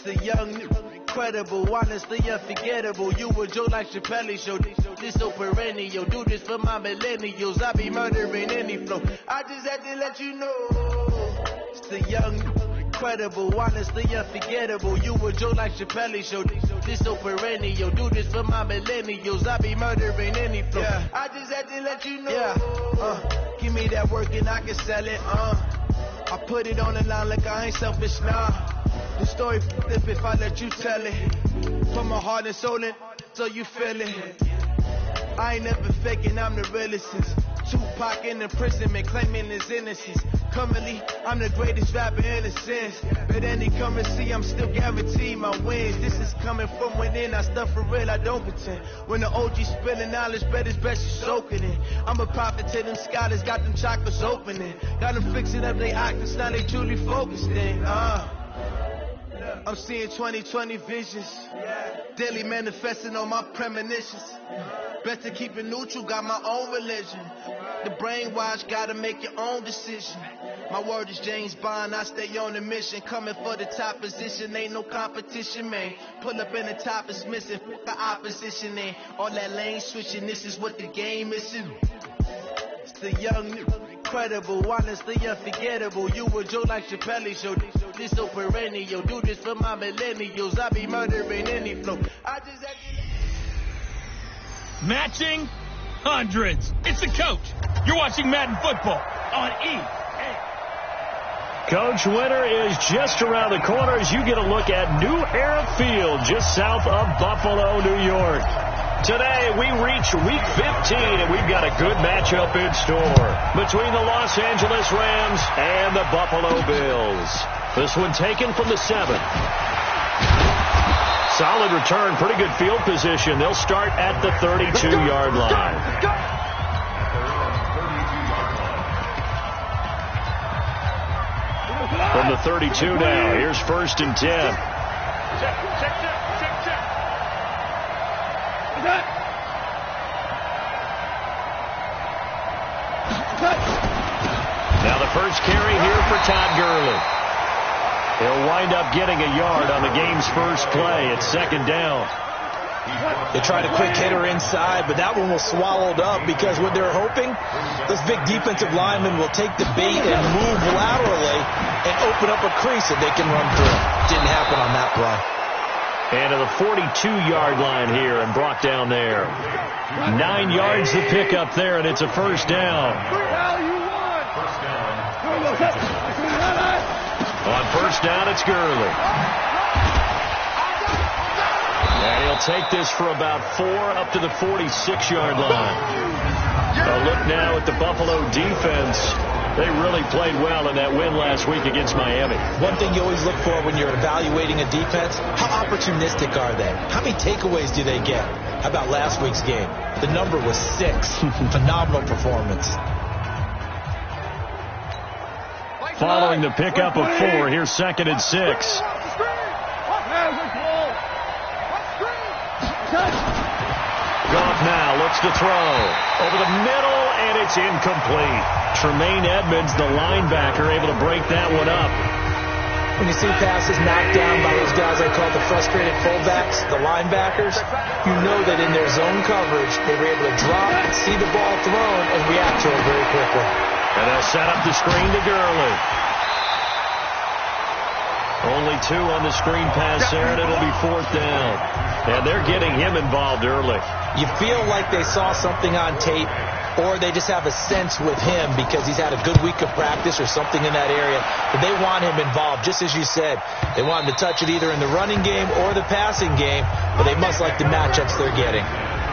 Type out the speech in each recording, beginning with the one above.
The young, incredible, honestly unforgettable. You a joke like Chappelle Show. This so perennial. Do this for my millennials. I be murdering any flow. I just had to let you know. It's the young, incredible, honestly unforgettable. You a joke like Chappelle Show. This so perennial. Do this for my millennials. I be murdering any flow. Yeah. I just had to let you know. Yeah. Give me that work and I can sell it. I put it on the line like I ain't selfish now. The story if I let you tell it. Put my heart and soul in so you feel it. I ain't never faking, I'm the realest since Tupac in imprisonment, claiming his innocence. Currently, I'm the greatest rapper in a sense. But any currency, I'm still guaranteed my wins. This is coming from within, I stuff for real, I don't pretend. When the OG spilling knowledge, bet it's best you soaking it. I'm a prophet to them scholars, got them chakras opening. Got them fixing up their octaves, now they truly focused in. I'm seeing 2020 visions. Daily manifesting on my premonitions. Better keep it neutral, got my own religion. The brainwash, gotta make your own decision. My word is James Bond, I stay on a mission. Coming for the top position, ain't no competition, man. Pull up in the top is missing, fuck the opposition, and all that lane switching, this is what the game is. It's the young, incredible, honestly unforgettable. You a joke like Chappelle Show. This so perennial. Do this for my millennials. I be murdering any flow. I just had Matching hundreds. It's the coach. You're watching Madden Football on EA. Coach, winter is just around the corner as you get a look at New Era Field just south of Buffalo, New York. Today, we reach Week 15, and we've got a good matchup in store between the Los Angeles Rams and the Buffalo Bills. This one taken from the 7. Solid return, pretty good field position. They'll start at the 32-yard line. From the 32 now, here's 1st and 10. Now the first carry here for Todd Gurley. He'll wind up getting a yard on the game's first play. It's 2nd down. They tried a quick hitter inside, but that one was swallowed up because what they're hoping, those big defensive linemen will take the bait and move laterally and open up a crease that they can run through. Didn't happen on that play. And to the 42-yard line here and brought down there. 9 yards to pick up there, and it's a 1st down. On 1st down, it's Gurley. And he'll take this for about 4 up to the 46-yard line. A look now at the Buffalo defense. They really played well in that win last week against Miami. One thing you always look for when you're evaluating a defense, how opportunistic are they? How many takeaways do they get? How about last week's game? The number was 6. Phenomenal performance. Following the pickup of 4, here's 2nd and 6. Goff now looks to throw. Over the middle, and it's incomplete. Tremaine Edmonds, the linebacker, able to break that one up. When you see passes knocked down by those guys I call the frustrated fullbacks, the linebackers, you know that in their zone coverage, they were able to drop, see the ball thrown, and react to it very quickly. And they'll set up the screen to Gurley. Only 2 on the screen pass there, and it'll be 4th down. And they're getting him involved early. You feel like they saw something on tape, or they just have a sense with him because he's had a good week of practice or something in that area. But they want him involved, just as you said. They want him to touch it either in the running game or the passing game, but they must like the matchups they're getting.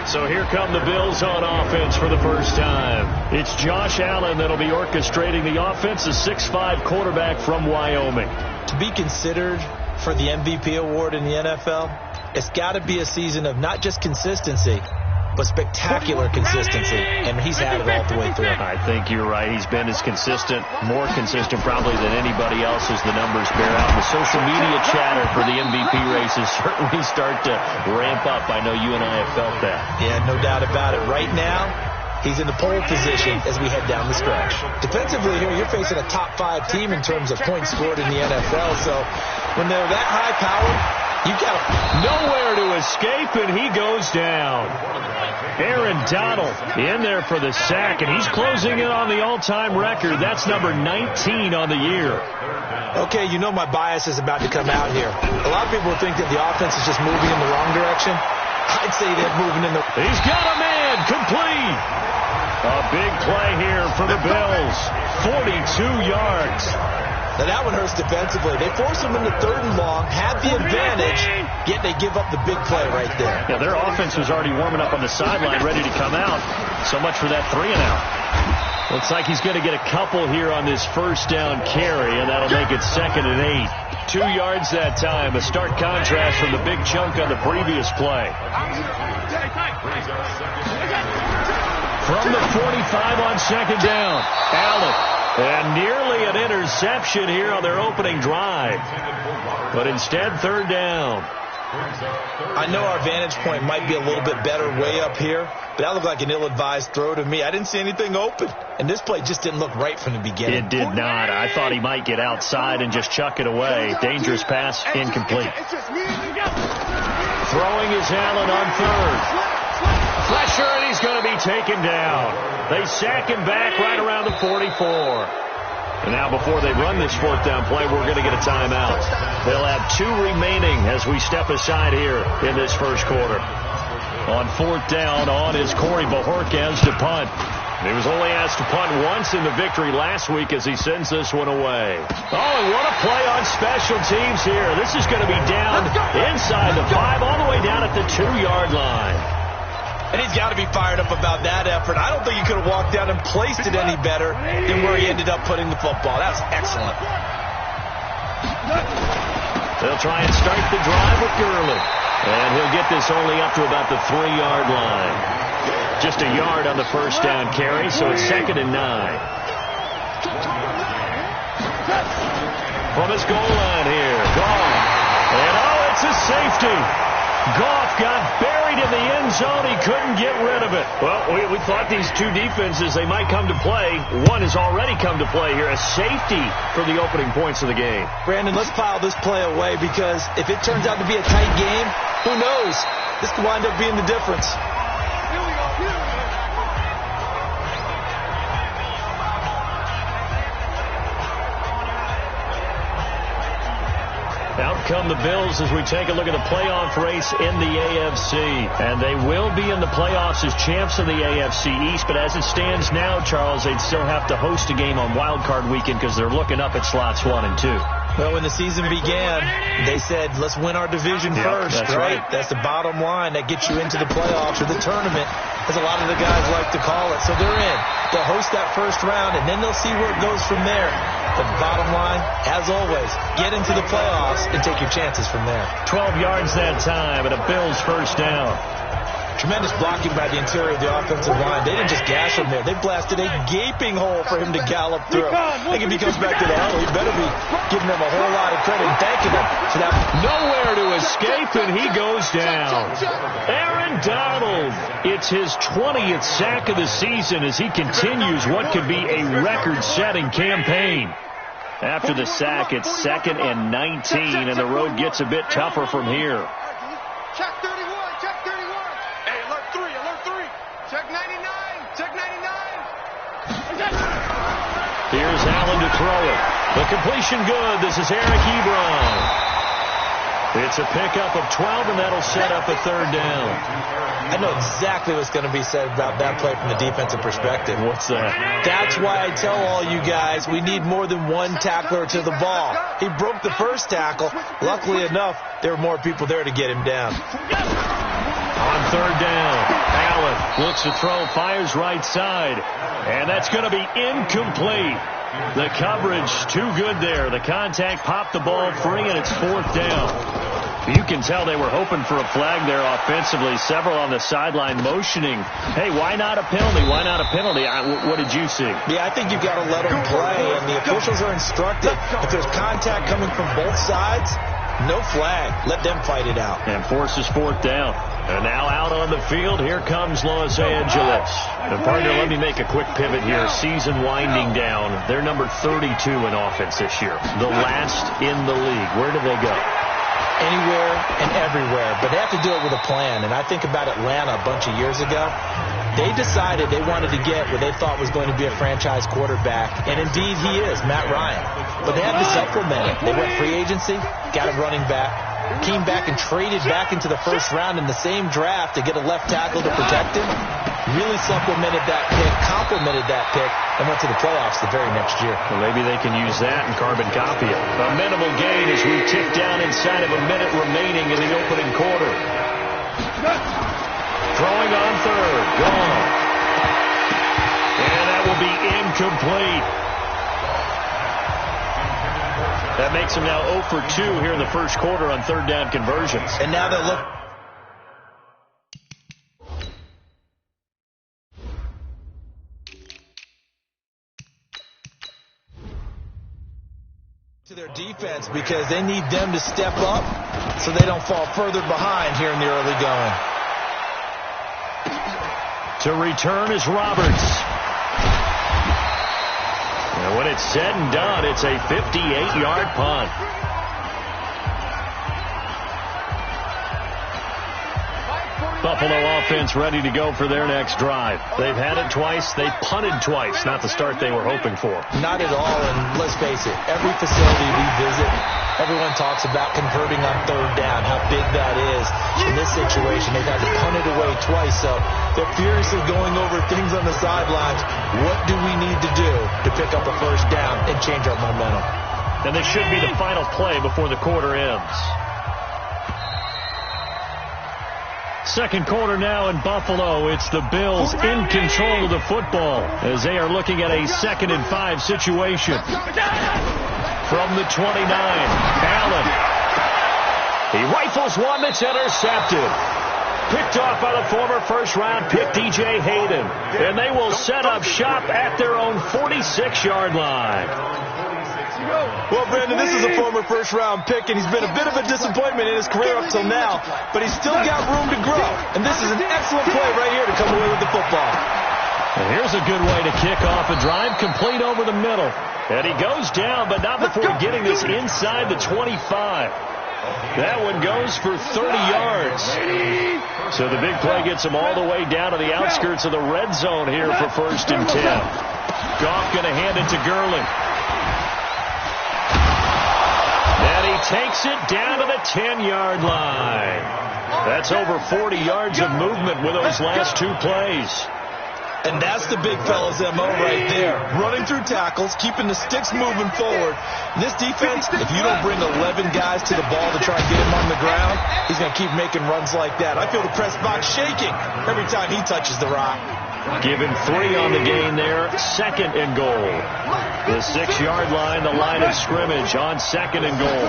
So here come the Bills on offense for the first time. It's Josh Allen that'll be orchestrating the offense, a 6'5" quarterback from Wyoming. To be considered for the MVP award in the NFL, it's got to be a season of not just consistency, but spectacular consistency, and he's had it all the way through. I think you're right. He's been as consistent, more consistent probably than anybody else as the numbers bear out. The social media chatter for the MVP races certainly start to ramp up. I know you and I have felt that. Yeah, no doubt about it. Right now, He's in the pole position as we head down the stretch. Defensively here, you're facing a top 5 team in terms of points scored in the NFL. So when they're that high-powered, you got nowhere to escape, and he goes down. Aaron Donald in there for the sack, and he's closing in on the all-time record. That's number 19 on the year. Okay, you know my bias is about to come out here. A lot of people think that the offense is just moving in the wrong direction. I'd say they're moving in the... He's got a man, complete. A big play here for the Bills. 42 yards. Now that one hurts defensively. They force him into 3rd and long, have the advantage, yet they give up the big play right there. Yeah, their offense was already warming up on the sideline, ready to come out. So much for that 3-and-out. Looks like he's going to get a couple here on this first down carry, and that'll make it 2nd and 8. 2 yards that time, a stark contrast from the big chunk on the previous play. From the 45 on 2nd down, Allen. And nearly an interception here on their opening drive. But instead, 3rd down. I know our vantage point might be a little bit better way up here, but that looked like an ill-advised throw to me. I didn't see anything open. And this play just didn't look right from the beginning. It did not. I thought he might get outside and just chuck it away. Dangerous pass, incomplete. Throwing is Allen on 3rd. Pressure, and he's going to be taken down. They sack him back right around the 44. And now before they run this 4th down play, we're going to get a timeout. They'll have 2 remaining as we step aside here in this first quarter. On 4th down, on is Corey Bojorquez to punt. He was only asked to punt once in the victory last week as he sends this one away. Oh, and what a play on special teams here. This is going to be down inside the 5, all the way down at the 2-yard line. And he's got to be fired up about that effort. I don't think he could have walked down and placed it any better than where he ended up putting the football. That was excellent. They'll try and start the drive with Gurley. And he'll get this only up to about the 3-yard line. Just a yard on the first down carry, so it's 2nd and 9. From his goal line here, Goff. And oh, it's a safety. Goff got buried in the end zone. He couldn't get rid of it. Well, we thought these 2 defenses, they might come to play. One has already come to play here. A safety for the opening points of the game. Brandon, let's file this play away because if it turns out to be a tight game, who knows? This could wind up being the difference. Out come the Bills as we take a look at the playoff race in the AFC. And they will be in the playoffs as champs of the AFC East. But as it stands now, Charles, they'd still have to host a game on Wild Card Weekend because they're looking up at slots 1 and 2. Well, when the season began, they said, let's win our division first, that's right? That's the bottom line. That gets you into the playoffs or the tournament, as a lot of the guys like to call it. So they're in. They'll host that first round, and then they'll see where it goes from there. The bottom line, as always, get into the playoffs and take your chances from there. 12 yards that time, and a Bills first down. Tremendous blocking by the interior of the offensive line. They didn't just gash him there. They blasted a gaping hole for him to gallop through. I think if he comes back to the huddle, he better be giving them a whole lot of credit and thanking them for that. Nowhere to escape, and he goes down. Aaron Donald. It's his 20th sack of the season as he continues what could be a record-setting campaign. After the sack, it's 2nd and 19, and the road gets a bit tougher from here. Check 31, check 31. Hey, alert 3, alert 3. Check 99, check 99. Here's Allen to throw it. The completion good. This is Eric Ebron. It's a pickup of 12, and that'll set up a 3rd down. I know exactly what's going to be said about that play from the defensive perspective. What's that? That's why I tell all you guys we need more than one tackler to the ball. He broke the first tackle. Luckily enough, there were more people there to get him down. On 3rd down, Allen looks to throw, fires right side, and that's going to be incomplete. The coverage too good there. The contact popped the ball free, and it's 4th down. You can tell they were hoping for a flag there offensively. Several on the sideline motioning, hey, why not a penalty? Why not a penalty? What did you see? Yeah, I think you've got to let them play, and the officials are instructed. If there's contact coming from both sides, no flag. Let them fight it out. And forces 4th down. And now out on the field, here comes Los Angeles. And partner, let me make a quick pivot here. Season winding down. They're number 32 in offense this year. The last in the league. Where do they go? Anywhere and everywhere, but they have to do it with a plan. And I think about Atlanta a bunch of years ago. They decided they wanted to get what they thought was going to be a franchise quarterback, and indeed he is, Matt Ryan. But they had to supplement it. They went free agency, got a running back, came back and traded back into the first round in the same draft to get a left tackle to protect him, really supplemented that pick, complemented that pick, and went to the playoffs the very next year. Well, maybe they can use that and carbon copy it. A minimal gain as we tick down inside of a minute remaining in the opening quarter. Throwing on third. Gone. And that will be incomplete. That makes him now 0 for 2 here in the first quarter on third down conversions. And now they look to their defense because they need them to step up so they don't fall further behind here in the early going. To return is Roberts. And when it's said and done, it's a 58-yard punt. Buffalo offense ready to go for their next drive. They've had it twice. They punted twice. Not the start they were hoping for. Not at all, and let's face it, every facility we visit, everyone talks about converting on third down, how big that is. In this situation, they've had to punt it away twice, so they're furiously going over things on the sidelines. What do we need to do to pick up a first down and change our momentum? And this should be the final play before the quarter ends. Second quarter now in Buffalo. It's the Bills in control of the football as they are looking at a 2nd and 5 situation. From the 29, Allen. He rifles one that's intercepted. Picked off by the former first-round pick, DJ Hayden. And they will set up shop at their own 46-yard line. Well, Brandon, this is a former first-round pick, and he's been a bit of a disappointment in his career up till now, but he's still got room to grow. And this is an excellent play right here to come away with the football. And here's a good way to kick off a drive, complete over the middle. And he goes down, but not before getting this inside the 25. That one goes for 30 yards. So the big play gets him all the way down to the outskirts of the red zone here for 1st and 10. Goff going to hand it to Gurley. And he takes it down to the 10-yard line. That's over 40 yards of movement with those last 2 plays. And that's the big fella's M.O. right there. Running through tackles, keeping the sticks moving forward. This defense, if you don't bring 11 guys to the ball to try and get him on the ground, he's going to keep making runs like that. I feel the press box shaking every time he touches the rock. Give him 3 on the gain there. 2nd and goal. The 6-yard line, the line of scrimmage on 2nd and goal.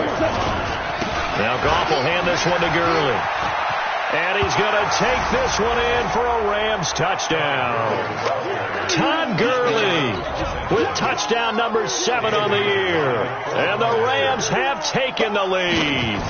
Now Goff will hand this one to Gurley. And he's going to take this one in for a Rams touchdown. Todd Gurley with touchdown number 7 on the year. And the Rams have taken the lead.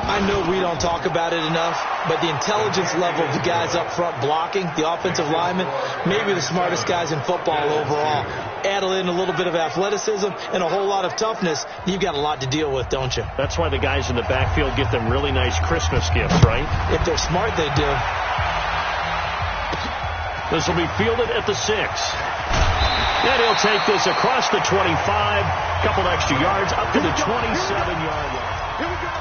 I know we don't talk about it enough, but the intelligence level of the guys up front blocking, the offensive linemen, maybe the smartest guys in football overall. Add in a little bit of athleticism and a whole lot of toughness, you've got a lot to deal with, don't you? That's why the guys in the backfield get them really nice Christmas gifts, right? If they're smart, they do. This will be fielded at the 6. And he'll take this across the 25, couple extra yards, up to the 27-yard line. Here we go.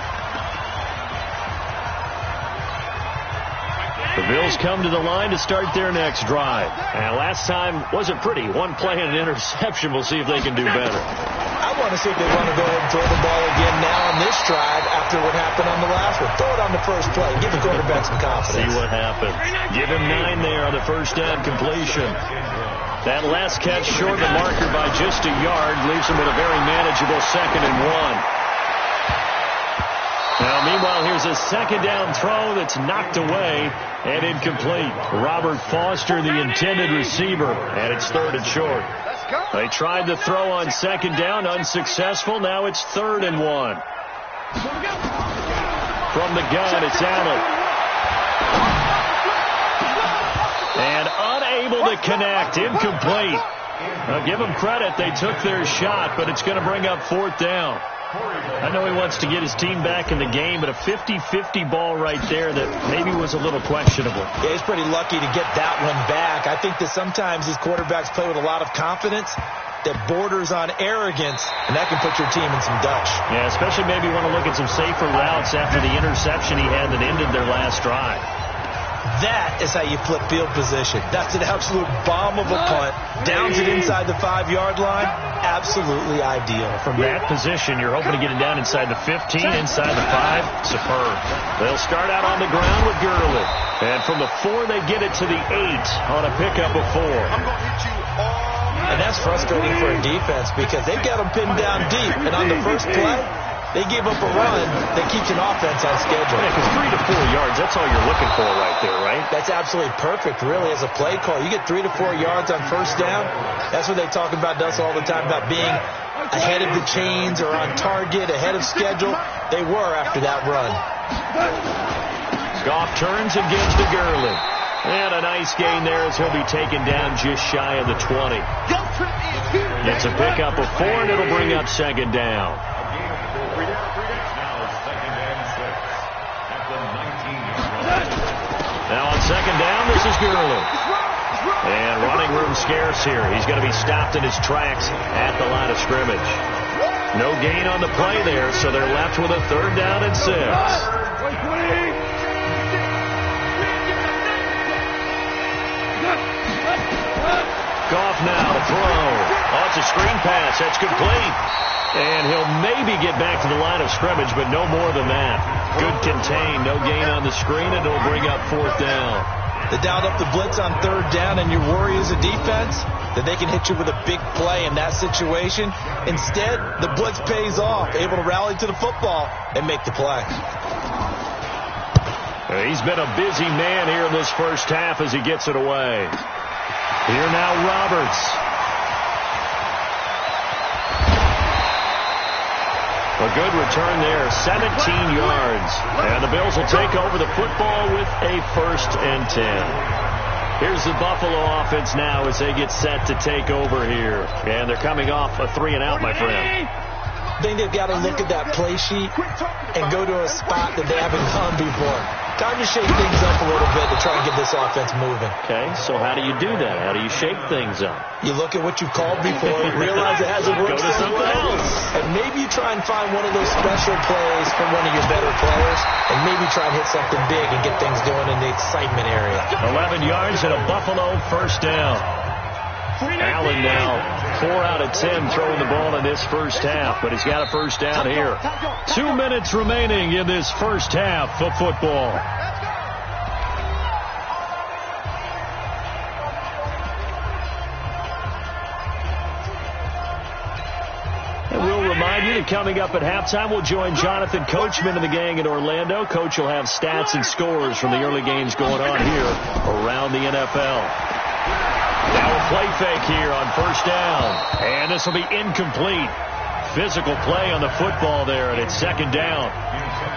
The Bills come to the line to start their next drive. And last time wasn't pretty. 1 play and an interception. We'll see if they can do better. I want to see if they want to go ahead and throw the ball again now on this drive after what happened on the last one. Throw it on the first play. Give the quarterback some confidence. See what happens. Give him 9 there on the first down completion. That last catch short the marker by just a yard leaves him with a very manageable 2nd and 1. Now, meanwhile, here's a 2nd down throw that's knocked away and incomplete. Robert Foster, the intended receiver, and it's 3rd and short. They tried to throw on 2nd down, unsuccessful. Now it's 3rd and 1. From the gun, it's Allen. And unable to connect. Incomplete. Now, give them credit. They took their shot, but it's going to bring up 4th down. I know he wants to get his team back in the game, but a 50-50 ball right there that maybe was a little questionable. Yeah, he's pretty lucky to get that one back. I think that sometimes these quarterbacks play with a lot of confidence that borders on arrogance, and that can put your team in some dutch. Yeah, especially maybe want to look at some safer routes after the interception he had that ended their last drive. That is how you flip field position. That's an absolute bomb of a punt. Downs it inside the 5-yard line. Absolutely ideal. From that position, you're hoping to get it down inside the 15, inside the 5. Superb. They'll start out on the ground with Gurley. And from the 4, they get it to the 8 on a pickup of 4. I'm going to hit you all. And that's frustrating for a defense because they've got them pinned down deep. And on the first play, they gave up a run that keeps an offense on schedule. Yeah, because 3 to 4 yards, that's all you're looking for right there, right? That's absolutely perfect, really, as a play call. You get 3 to 4 yards on first down. That's what they talk about us all the time, about being ahead of the chains or on target, ahead of schedule. They were after that run. Goff turns and gives to Gurley. And a nice gain there as he'll be taken down just shy of the 20. It's a pickup of 4, and it'll bring up 2nd down. Now on 2nd down, this is Gurley. And running room scarce here. He's going to be stopped in his tracks at the line of scrimmage. No gain on the play there, so they're left with a 3rd down and 6. Goff now to throw. Oh, it's a screen pass. That's complete. And he'll maybe get back to the line of scrimmage, but no more than that. Good contain. No gain on the screen, and it'll bring up 4th down. They dialed up the blitz on 3rd down, and your worry as a defense that they can hit you with a big play in that situation. Instead, the blitz pays off, able to rally to the football and make the play. He's been a busy man here in this first half as he gets it away. Here now, Roberts. A good return there, 17 yards. And the Bills will take over the football with a 1st and 10. Here's the Buffalo offense now as they get set to take over here. And they're coming off a 3-and-out, my friend. I think they've got to look at that play sheet and go to a spot that they haven't gone before. Time to shake things up a little bit to try and get this offense moving. Okay, so how do you do that? How do you shake things up? You look at what you called before, realize it hasn't worked Go to something else. and maybe you try and find one of those special plays from one of your better players, and maybe try and hit something big and get things going in the excitement area. 11 yards and a Buffalo 1st down. Allen now 4 out of 10 throwing the ball in this first half, but he's got a 1st down here. 2 minutes remaining in this first half of football. And we'll remind you that coming up at halftime, we'll join Jonathan Coachman and the gang in Orlando. Coach will have stats and scores from the early games going on here around the NFL. Now a play fake here on 1st down. And this will be incomplete. Physical play on the football there, and it's 2nd down.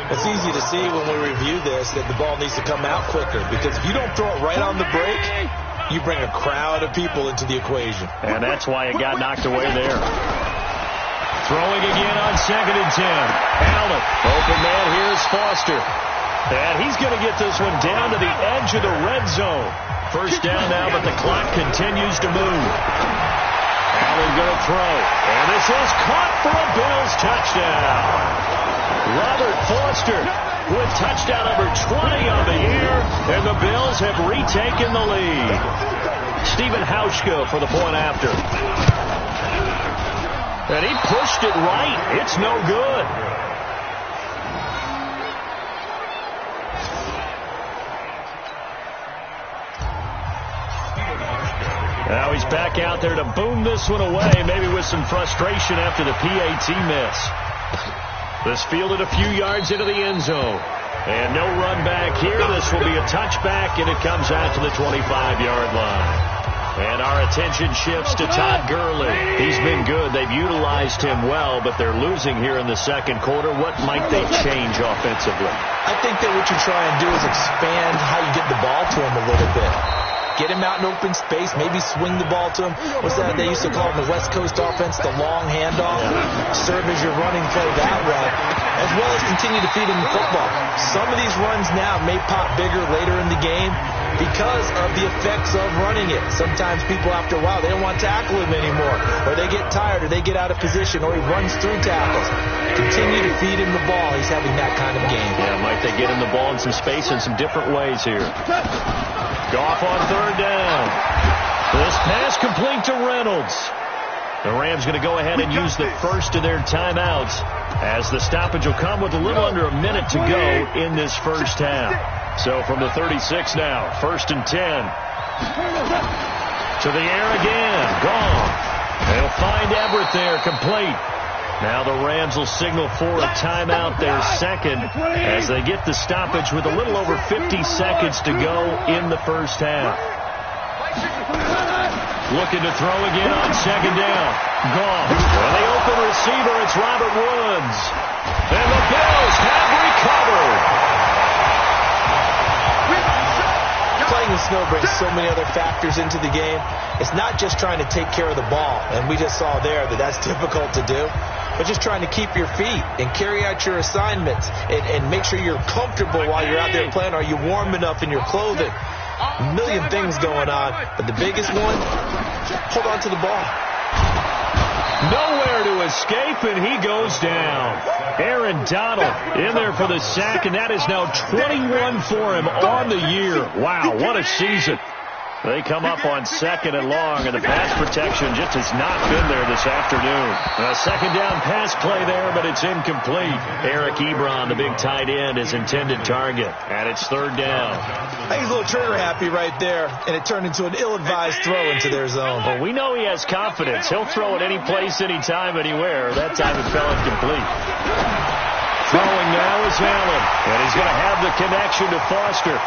It's easy to see when we review this that the ball needs to come out quicker, because if you don't throw it right on the break, you bring a crowd of people into the equation. And that's why it got knocked away there. Throwing again on 2nd and 10. Allen, open man, here's Foster. And he's going to get this one down to the edge of the red zone. 1st down now, but the clock continues to move. Allen going to throw. And this is caught for a Bills touchdown. Robert Foster with touchdown number 20 on the year, and the Bills have retaken the lead. Stephen Hauschka for the point after. And he pushed it right. It's no good. Now he's back out there to boom this one away, maybe with some frustration after the PAT miss. This fielded a few yards into the end zone. And no run back here. This will be a touchback, and it comes out to the 25-yard line. And our attention shifts to Todd Gurley. He's been good. They've utilized him well, but they're losing here in the 2nd quarter. What might they change offensively? I think that what you try and do is expand how you get the ball to him a little bit. Get him out in open space, maybe swing the ball to him. What's that they used to call in the West Coast offense, the long handoff? Serve as your running play that way, as well as continue to feed him the football. Some of these runs now may pop bigger later in the game because of the effects of running it. Sometimes people, after a while, they don't want to tackle him anymore, or they get tired, or they get out of position, or he runs through tackles. Continue to feed him the ball. He's having that kind of game. Yeah, might they get him the ball in some space in some different ways here. Goff on third down. This pass complete to Reynolds. The Rams going to go ahead and use the first of their timeouts, as the stoppage will come with a little under a minute to go in this first half. So from the 36 now, 1st and 10. To the air again. Gone. They'll find Everett there, complete. Now the Rams will signal for a timeout, their second, as they get the stoppage with a little over 50 seconds to go in the first half. Looking to throw again on second down. Gone. And the open receiver, it's Robert Woods. And the Bills have recovered. Playing in snow brings so many other factors into the game. It's not just trying to take care of the ball, and we just saw there that that's difficult to do, but just trying to keep your feet and carry out your assignments and make sure you're comfortable while you're out there playing. Are you warm enough in your clothing? A million things going on, but the biggest one, hold on to the ball. Nowhere to escape, and he goes down. Aaron Donald in there for the sack, and that is now 21 for him on the year. Wow, what a season. They come up on second and long, and the pass protection just has not been there this afternoon. A second down pass play there, but it's incomplete. Eric Ebron, the big tight end, his intended target, and it's third down. I think he's a little trigger happy right there, and it turned into an ill-advised throw into their zone. Well, we know he has confidence. He'll throw it any place, anytime, anywhere. That time it fell incomplete. Throwing now is Allen, and he's going to have the connection to Foster.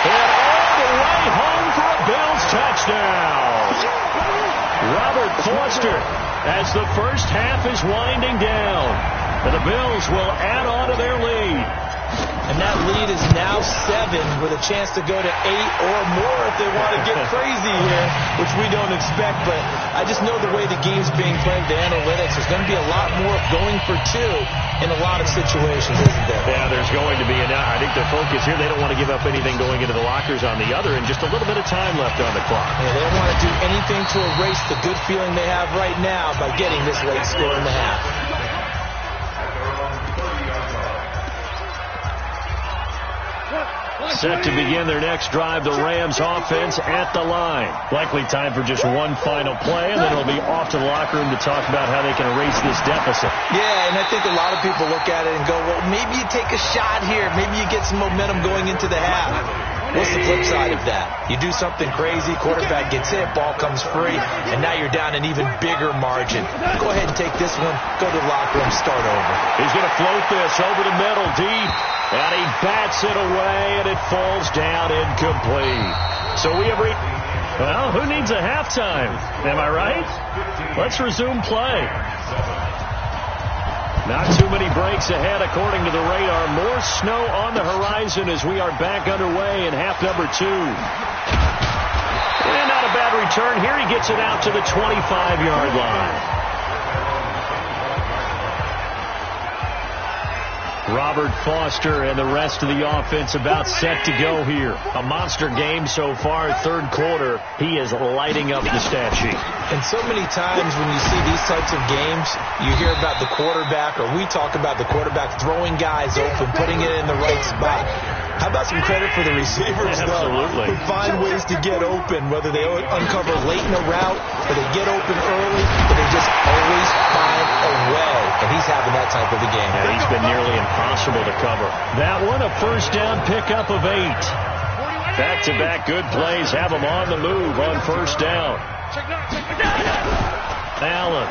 And all the way home for a Bills touchdown. Robert Foster, as the first half is winding down, and the Bills will add on to their lead. And that lead is now 7 with a chance to go to 8 or more if they want to get crazy here, which we don't expect. But I just know the way the game's being played, the analytics, there's going to be a lot more going for 2 in a lot of situations, isn't there? Yeah, there's going to be. And I think their focus here, they don't want to give up anything going into the lockers on the other, and just a little bit of time left on the clock. Yeah, they don't want to do anything to erase the good feeling they have right now by getting this late score in the half. Set to begin their next drive, the Rams offense at the line. Likely time for just one final play, and then it'll be off to the locker room to talk about how they can erase this deficit. Yeah, and I think a lot of people look at it and go, well, maybe you take a shot here. Maybe you get some momentum going into the half. What's the flip side of that? You do something crazy, quarterback gets hit, ball comes free, and now you're down an even bigger margin. Go ahead and take this one, go to the locker room, start over. He's going to float this over the middle, deep, and he bats it away, and it falls down incomplete. So we have well, who needs a halftime? Am I right? Let's resume play. Not too many breaks ahead, according to the radar. More snow on the horizon as we are back underway in half number 2. And not a bad return here. He gets it out to the 25-yard line. Robert Foster and the rest of the offense about set to go here. A monster game so far, third quarter. He is lighting up the stat sheet. And so many times when you see these types of games, you hear about the quarterback, or we talk about the quarterback throwing guys open, putting it in the right spot. How about some credit for the receivers, though? Absolutely. Who find ways to get open, whether they uncover late in a route, or they get open early, but they just always find a way. And he's having that type of a game. Yeah, he's been nearly impossible to cover. That one, a first down pickup of 8. Back-to-back good plays have him on the move on first down. Allen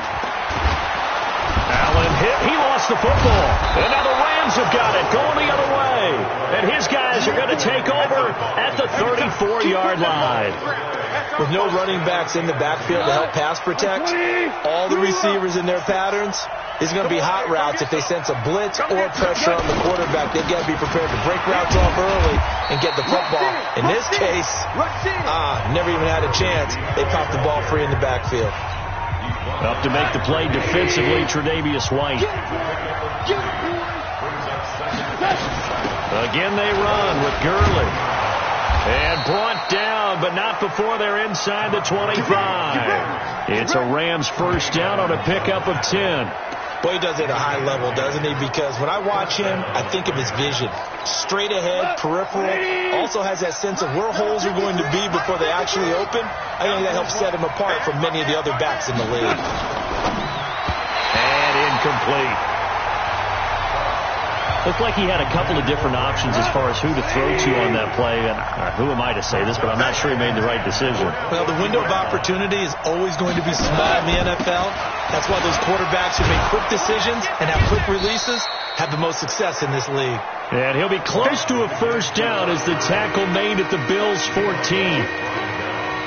hit. He lost the football. And now the Rams have got it, going the other way. And his guys are going to take over at the 34-yard line. With no running backs in the backfield to help pass protect, all the receivers in their patterns, These are going to be hot routes. If they sense a blitz or pressure on the quarterback, they've got to be prepared to break routes off early and get the football. In this case, never even had a chance. They popped the ball free in the backfield. Up to make the play defensively, Tre'Davious White. Again they run with Gurley. And brought down, but not before they're inside the 25. It's a Rams first down on a pickup of 10. Boy, he does it at a high level, doesn't he? Because when I watch him, I think of his vision. Straight ahead, peripheral. Also has that sense of where holes are going to be before they actually open. I think that helps set him apart from many of the other backs in the league. And incomplete. Looked like he had a couple of different options as far as who to throw to on that play. And who am I to say this, but I'm not sure he made the right decision. Well, the window of opportunity is always going to be small in the NFL. That's why those quarterbacks who make quick decisions and have quick releases have the most success in this league. And he'll be close to a first down as the tackle made at the Bills' 14.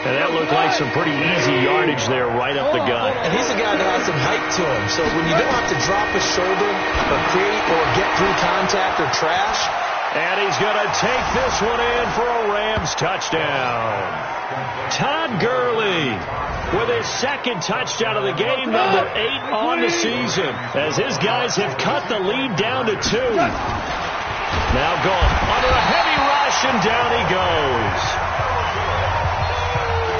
And that looked like some pretty easy yardage there right up the gut. And he's a guy that has some height to him. So when you don't have to drop a shoulder or create or get through contact or trash. And he's going to take this one in for a Rams touchdown. Todd Gurley with his second touchdown of the game, number 8 on the season, as his guys have cut the lead down to 2. Now gone under a heavy rush, and down he goes.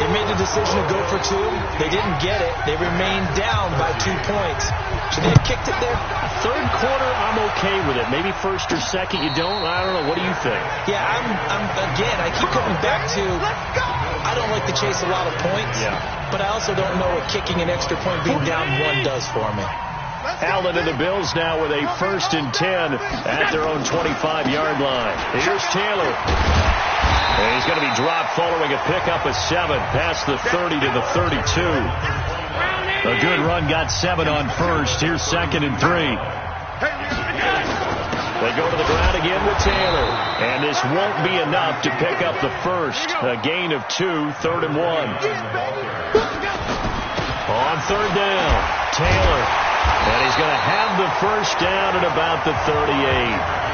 They made the decision to go for 2. They didn't get it. They remained down by 2 points. Should they have kicked it there? Third quarter, I'm okay with it. Maybe first or second, you don't. I don't know. What do you think? Yeah, again, I keep coming back to, I don't like to chase a lot of points. Yeah. But I also don't know what kicking an extra point being down 1 does for me. Allen and the Bills now with a 1st and 10 at their own 25-yard line. Here's Taylor. And he's going to be dropped following a pickup of 7 past the 30 to the 32. A good run got 7 on first. Here's 2nd and 3. They go to the ground again with Taylor. And this won't be enough to pick up the first. A gain of 2, 3rd and 1. On 3rd down, Taylor. And he's going to have the first down at about the 38.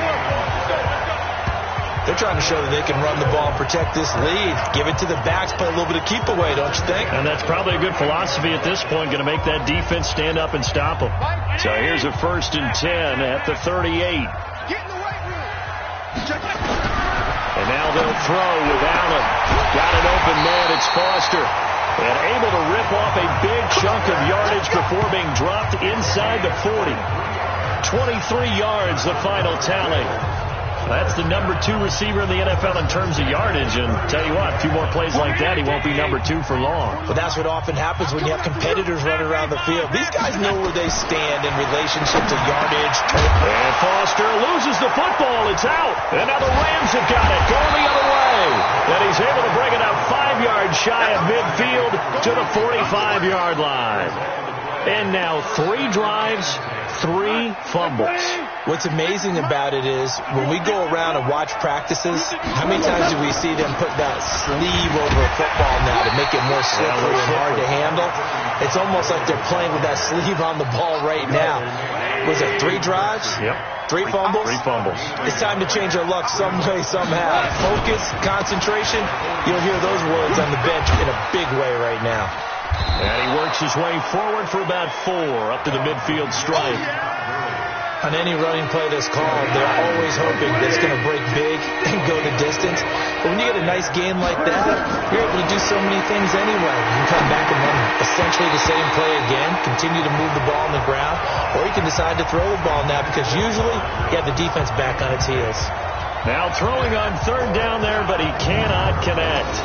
They're trying to show that they can run the ball and protect this lead. Give it to the backs, play a little bit of keep away, don't you think? And that's probably a good philosophy at this point, going to make that defense stand up and stop them. So here's a 1st and 10 at the 38. And now they'll throw with Allen. Got an open man, it's Foster. And able to rip off a big chunk of yardage before being dropped inside the 40. 23 yards, the final tally. That's the number 2 receiver in the NFL in terms of yardage. And tell you what, a few more plays like that, he won't be number 2 for long. But that's what often happens when you have competitors running around the field. These guys know where they stand in relationship to yardage. And Foster loses the football. It's out. And now the Rams have got it. Going the other way. And he's able to bring it up 5 yards shy of midfield to the 45-yard line. And now 3 drives, 3 fumbles. What's amazing about it is when we go around and watch practices, how many times do we see them put that sleeve over a football now to make it more slippery and hard to handle? It's almost like they're playing with that sleeve on the ball right now. Was it 3 drives? Yep. 3 fumbles? 3 fumbles. It's time to change our luck some way, somehow. Focus, concentration, you'll hear those words on the bench in a big way right now. And he works his way forward for about 4 up to the midfield stripe. On any running play that's called, they're always hoping that it's going to break big and go the distance. But when you get a nice game like that, you're able to do so many things anyway. You can come back and run essentially the same play again, continue to move the ball on the ground, or you can decide to throw the ball now because usually you have the defense back on its heels. Now throwing on 3rd down there, but he cannot connect.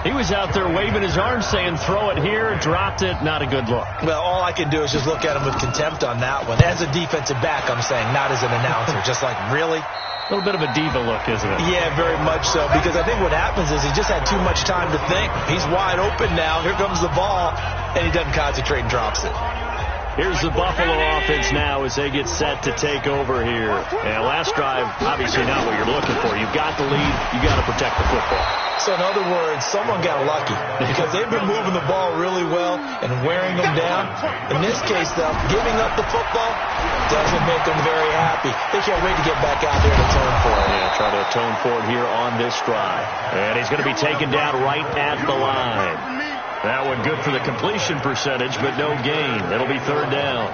He was out there waving his arms saying, throw it here, dropped it, not a good look. Well, all I can do is just look at him with contempt on that one. As a defensive back, I'm saying, not as an announcer. Just like, really? A little bit of a diva look, isn't it? Yeah, very much so. Because I think what happens is he just had too much time to think. He's wide open now. Here comes the ball. And he doesn't concentrate and drops it. Here's the Buffalo offense now as they get set to take over here. And last drive, obviously not what you're looking for. You've got the lead. You've got to protect the football. So in other words, someone got lucky because they've been moving the ball really well and wearing them down. In this case, though, giving up the football doesn't make them very happy. They can't wait to get back out there and atone for it. Yeah, try to atone for it here on this drive. And he's going to be taken down right at the line. That one good for the completion percentage, but no gain. It'll be third down.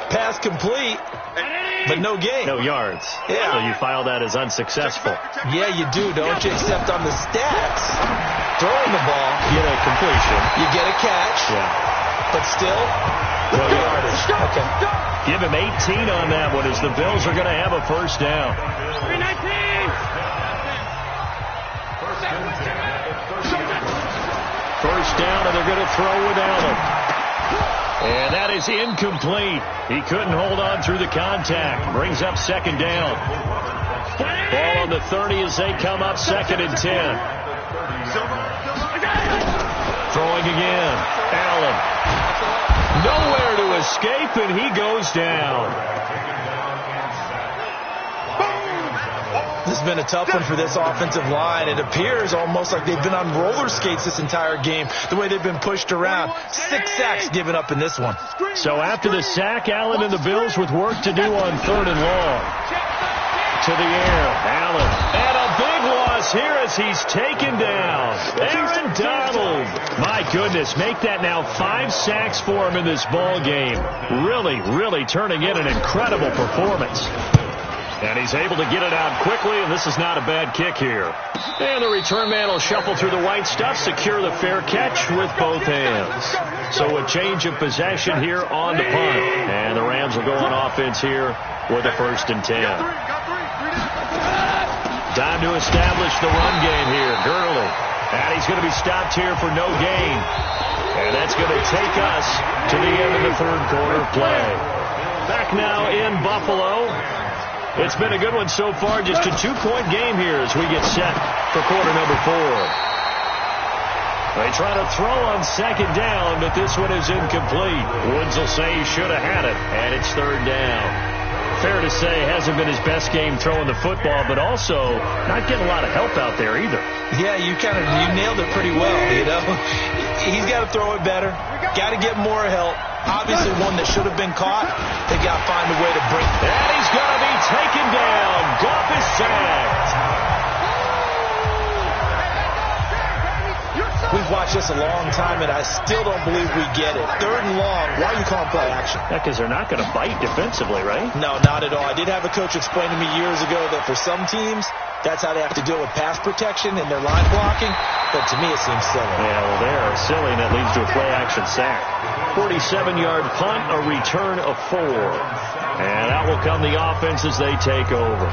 Pass complete, but no gain. No yards. Yeah. So you file that as unsuccessful. Yeah, you do, don't you? Except on the stats, throwing the ball, You get a completion. you get a catch, but still, no yardage. Okay. Give him 18 on that one as the Bills are going to have a first down. First down, and they're going to throw without him. And that is incomplete. He couldn't hold on through the contact. Brings up second down. Ball on the 30 as they come up second and 10. Throwing again. Allen. Nowhere to escape, and he goes down. This has been a tough one for this offensive line. It appears almost like they've been on roller skates this entire game, the way they've been pushed around. 6 sacks given up in this one. So after the sack, Allen and the Bills with work to do on third and long. To the air, Allen. And a big loss here as he's taken down. Aaron Donald. My goodness, make that now 5 sacks for him in this ball game. Really turning in an incredible performance. And he's able to get it out quickly, and this is not a bad kick here. And the return man will shuffle through the white stuff, secure the fair catch with both hands. So a change of possession here on the punt. And the Rams will go on offense here with a first and 10. Time to establish the run game here. Gurley. And he's going to be stopped here for no gain. And that's going to take us to the end of the third quarter play. Back now in Buffalo. It's been a good one so far. Just a 2-point game here as we get set for quarter number 4. They try to throw on second down, but this one is incomplete. Woods will say he should have had it, and it's third down. Fair to say, hasn't been his best game throwing the football, but also not getting a lot of help out there either. Yeah, you nailed it pretty well, you know. He's got to throw it better. Got to get more help. Obviously one that should have been caught. They got to find a way to break it. And he's going to be taken down. Goff is sacked. We've watched this a long time, and I still don't believe we get it. Third and long. Why are you calling play action? Yeah, because they're not going to bite defensively, right? No, not at all. I did have a coach explain to me years ago that for some teams, that's how they have to deal with pass protection and their line blocking. But to me, it seems silly. Yeah, well, they're silly, and that leads to a play-action sack. 47-yard punt, a return of 4. And out will come the offense as they take over.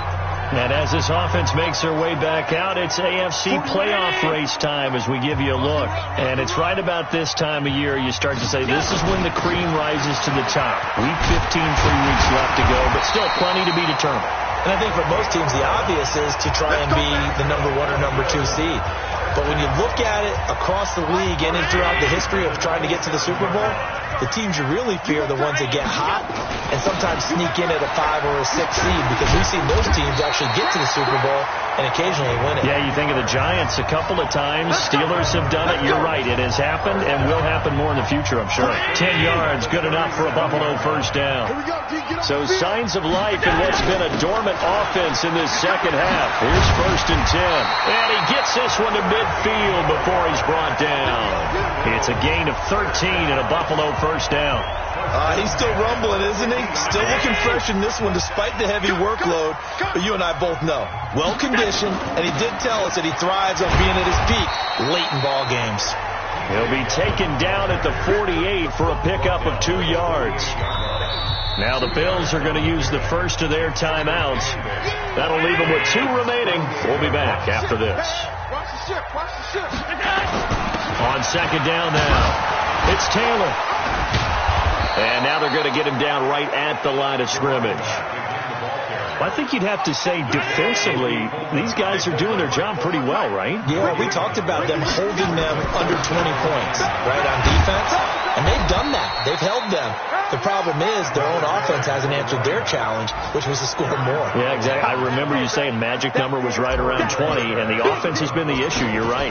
And as this offense makes their way back out, it's AFC playoff race time as we give you a look. And it's right about this time of year you start to say this is when the cream rises to the top. Week 15, 3 weeks left to go, but still plenty to be determined. And I think for most teams, the obvious is to try and be the number 1 or number 2 seed. But when you look at it across the league and throughout the history of trying to get to the Super Bowl, the teams you really fear are the ones that get hot and sometimes sneak in at a 5 or a 6 seed, because we've seen those teams actually get to the Super Bowl and occasionally win it. Yeah, you think of the Giants a couple of times. Steelers have done it. You're right. It has happened and will happen more in the future, I'm sure. 10 yards, good enough for a Buffalo first down. So signs of life in what's been a dormant offense in this second half. Here's first and 10. And he gets this one to midfield before he's brought down. It's a gain of 13 and a Buffalo first down. He's still rumbling, isn't he? Still looking fresh in this one despite the heavy workload. But you and I both know, well-conditioned, and he did tell us that he thrives on being at his peak late in ball games. He'll be taken down at the 48 for a pickup of 2 yards. Now the Bills are going to use the first of their timeouts. That'll leave them with 2 remaining. We'll be back after this. On second down now, it's Taylor. And now they're going to get him down right at the line of scrimmage. I think you'd have to say defensively, these guys are doing their job pretty well, right? Yeah, we talked about them holding them under 20 points, right, on defense. And they've done that. They've held them. The problem is their own offense hasn't answered their challenge, which was to score more. Yeah, exactly. I remember you saying magic number was right around 20, and the offense has been the issue. You're right.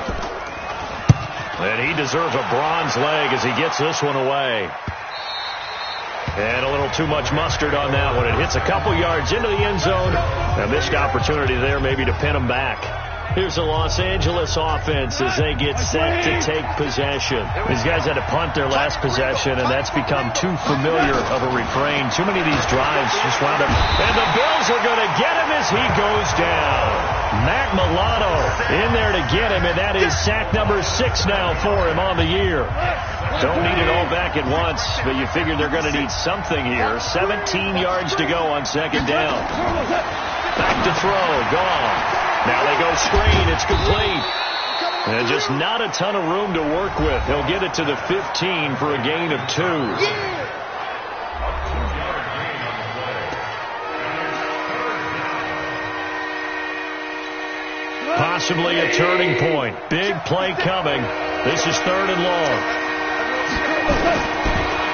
And he deserves a bronze leg as he gets this one away. And a little too much mustard on that one. It hits a couple yards into the end zone. A missed opportunity there maybe to pin him back. Here's the Los Angeles offense as they get set to take possession. These guys had to punt their last possession, and that's become too familiar of a refrain. Too many of these drives just wound up. And the Bills are going to get him as he goes down. Matt Milano in there to get him, and that is sack number 6 now for him on the year. Don't need it all back at once, but you figure they're going to need something here. 17 yards to go on second down. Back to throw, gone. Now they go screen. It's complete. And just not a ton of room to work with. He'll get it to the 15 for a gain of 2. Possibly a turning point. Big play coming. This is 3rd and long.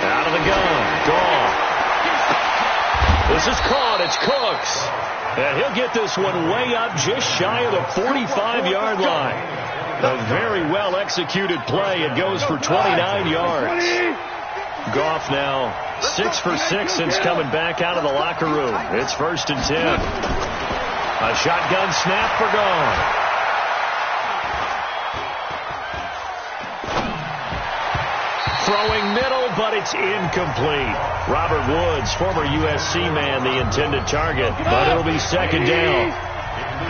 Out of the gun. Gone. This is caught. It's Cooks. And he'll get this one way up just shy of the 45-yard line. A very well-executed play. It goes for 29 yards. Goff now 6 for 6 since coming back out of the locker room. It's 1st and 10. A shotgun snap for Goff. Throwing middle, but it's incomplete. Robert Woods, former USC man, the intended target, but it'll be 2nd down.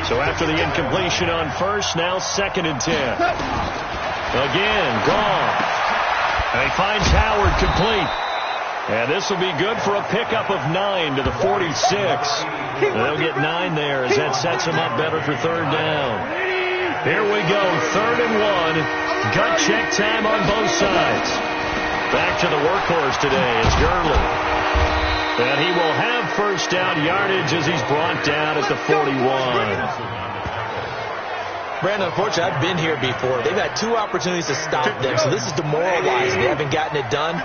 So after the incompletion on 1st, now 2nd and 10. Again, gone. And he finds Howard complete. And this will be good for a pickup of 9 to the 46. And they'll get 9 there as that sets them up better for 3rd down. Here we go, 3rd and 1. Gut check time on both sides. Back to the workhorse today is Gurley. And he will have 1st down yardage as he's brought down at the 41. Brandon, unfortunately, I've been here before. They've had 2 opportunities to stop them, so this is demoralizing. They haven't gotten it done.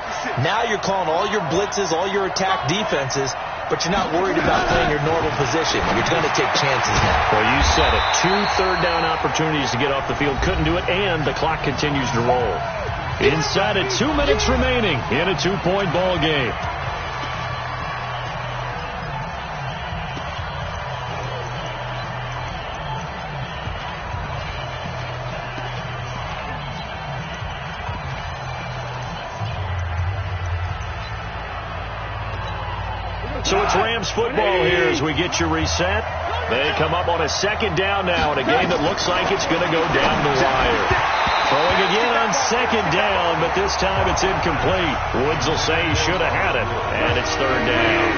Now you're calling all your blitzes, all your attack defenses, but you're not worried about playing your normal position. You're going to take chances now. Well, you said it. 2 third-down opportunities to get off the field. Couldn't do it, and the clock continues to roll. Inside of 2 minutes remaining in a 2-point ball game. So it's Rams football here as we get you reset. They come up on a 2nd down now in a game that looks like it's going to go down the wire. Throwing again on 2nd down, but this time it's incomplete. Woods will say he should have had it, and it's 3rd down.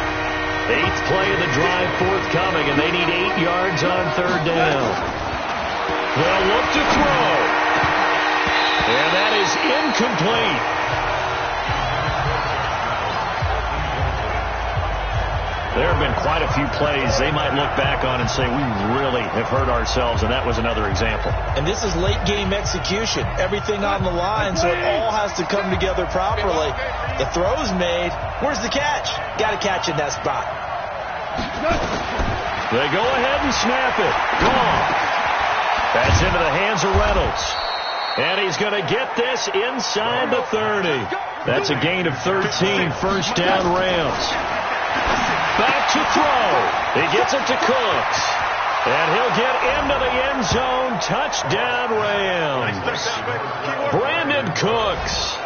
8th play of the drive forthcoming, and they need 8 yards on 3rd down. They'll look to throw, and that is incomplete. There have been quite a few plays they might look back on and say, we really have hurt ourselves, and that was another example. And this is late-game execution. Everything on the line, so it all has to come together properly. The throw's made. Where's the catch? Got to catch in that spot. They go ahead and snap it. Gone. That's into the hands of Reynolds. And he's going to get this inside the 30. That's a gain of 13, 1st down Rams. Back to throw. He gets it to Cooks. And he'll get into the end zone. Touchdown, Rams. Brandon Cooks,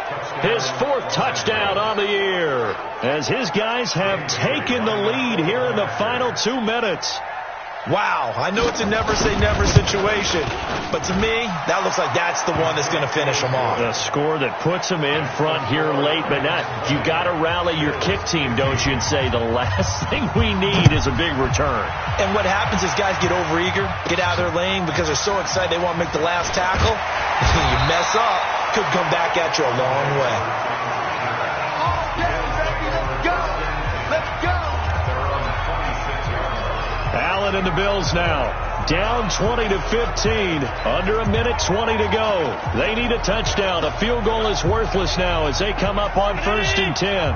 his 4th touchdown on the year, as his guys have taken the lead here in the final 2 minutes. Wow, I know it's a never-say-never situation, but to me, that looks like that's the one that's going to finish them off. A score that puts them in front here late, but not. You got to rally your kick team, don't you, and say the last thing we need is a big return. And what happens is guys get overeager, get out of their lane because they're so excited they want to make the last tackle. You mess up, could come back at you a long way. Allen and the Bills now down 20-15. Under a minute 20 to go. They need a touchdown. A field goal is worthless now as they come up on 1st and 10.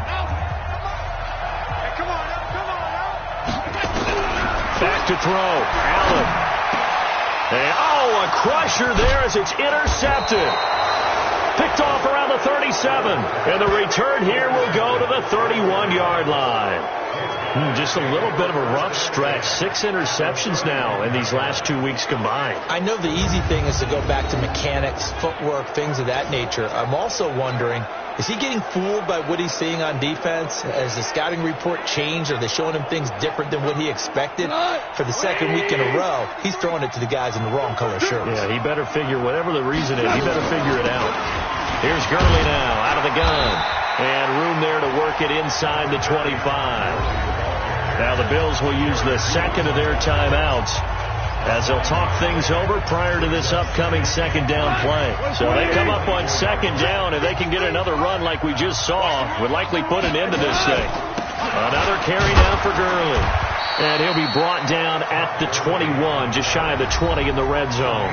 to throw. Allen. And, a crusher there as it's intercepted. Picked off around the 37. And the return here will go to the 31-yard line. Just a little bit of a rough stretch. 6 interceptions now in these last 2 weeks combined. I know the easy thing is to go back to mechanics, footwork, things of that nature. I'm also wondering, is he getting fooled by what he's seeing on defense? Has the scouting report changed? Are they showing him things different than what he expected? For the second week in a row, he's throwing it to the guys in the wrong color shirts. Yeah, he better figure, whatever the reason is, he better figure it out. Here's Gurley now, out of the gun. And room there to work it inside the 25. Now the Bills will use the second of their timeouts as they'll talk things over prior to this upcoming second down play. So they come up on second down, and they can get another run like we just saw. Would likely put an end to this thing. Another carry now for Gurley. And he'll be brought down at the 21, just shy of the 20 in the red zone.